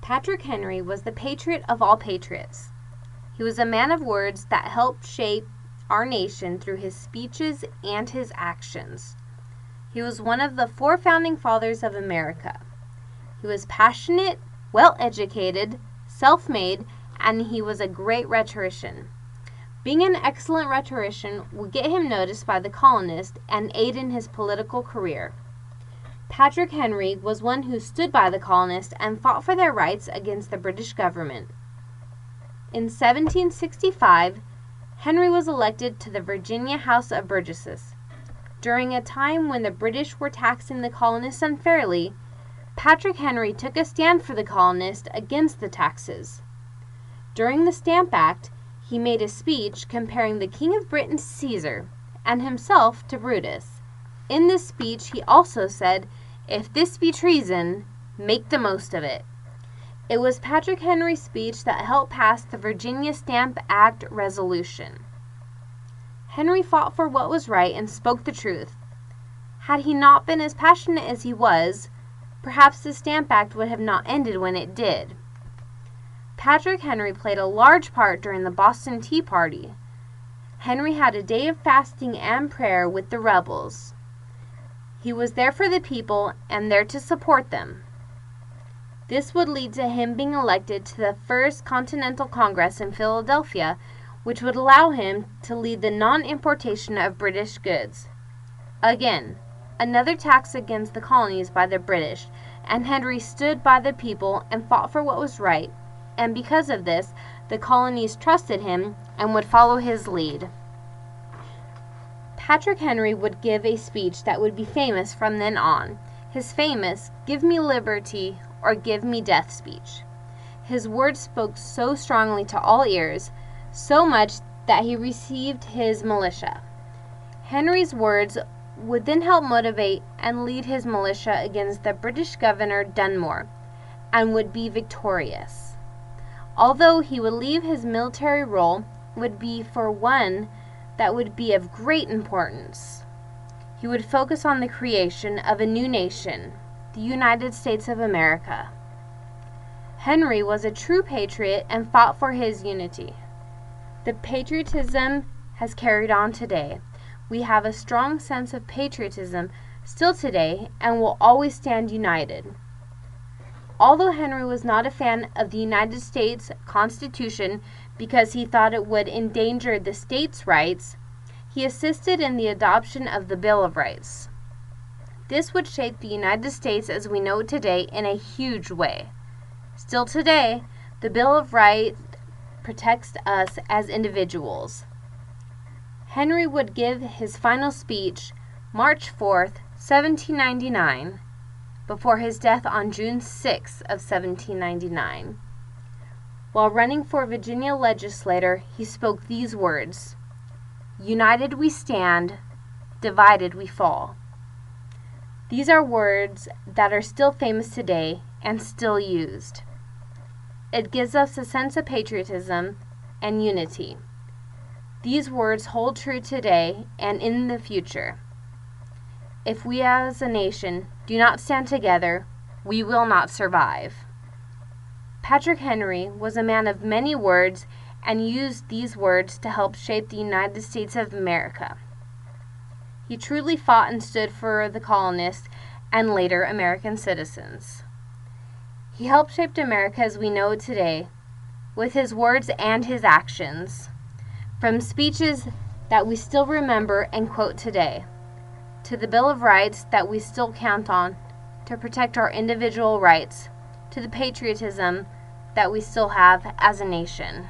Patrick Henry was the patriot of all patriots. He was a man of words that helped shape our nation through his speeches and his actions. He was one of the 4 founding fathers of America. He was passionate, well-educated, self-made, and he was a great rhetorician. Being an excellent rhetorician would get him noticed by the colonists and aid in his political career. Patrick Henry was one who stood by the colonists and fought for their rights against the British government. In 1765, Henry was elected to the Virginia House of Burgesses. During a time when the British were taxing the colonists unfairly, Patrick Henry took a stand for the colonists against the taxes. During the Stamp Act, he made a speech comparing the King of Britain to Caesar and himself to Brutus. In this speech, he also said, "If this be treason, make the most of it." It was Patrick Henry's speech that helped pass the Virginia Stamp Act resolution. Henry fought for what was right and spoke the truth. Had he not been as passionate as he was, perhaps the Stamp Act would have not ended when it did. Patrick Henry played a large part during the Boston Tea Party. Henry had a day of fasting and prayer with the rebels. He was there for the people and there to support them. This would lead to him being elected to the First Continental Congress in Philadelphia, which would allow him to lead the non-importation of British goods. Again, another tax against the colonies by the British, and Henry stood by the people and fought for what was right, and because of this, the colonies trusted him and would follow his lead. Patrick Henry would give a speech that would be famous from then on, his famous "Give me liberty or give me death" speech. His words spoke so strongly to all ears, so much that he received his militia. Henry's words would then help motivate and lead his militia against the British governor Dunmore, and would be victorious. Although he would leave his military role, would be for one that would be of great importance. He would focus on the creation of a new nation, the United States of America. Henry was a true patriot and fought for his unity. The patriotism has carried on today. We have a strong sense of patriotism still today and will always stand united. Although Henry was not a fan of the United States Constitution because he thought it would endanger the states' rights, he assisted in the adoption of the Bill of Rights. This would shape the United States as we know it today in a huge way. Still today, the Bill of Rights protects us as individuals. Henry would give his final speech March 4th, 1799, before his death on June 6th of 1799. While running for Virginia legislator, he spoke these words: "United we stand, divided we fall." These are words that are still famous today and still used. It gives us a sense of patriotism and unity. These words hold true today and in the future. If we as a nation do not stand together, we will not survive. Patrick Henry was a man of many words and used these words to help shape the United States of America. He truly fought and stood for the colonists and later American citizens. He helped shape America as we know it today with his words and his actions, from speeches that we still remember and quote today, to the Bill of Rights that we still count on to protect our individual rights, to the patriotism that we still have as a nation.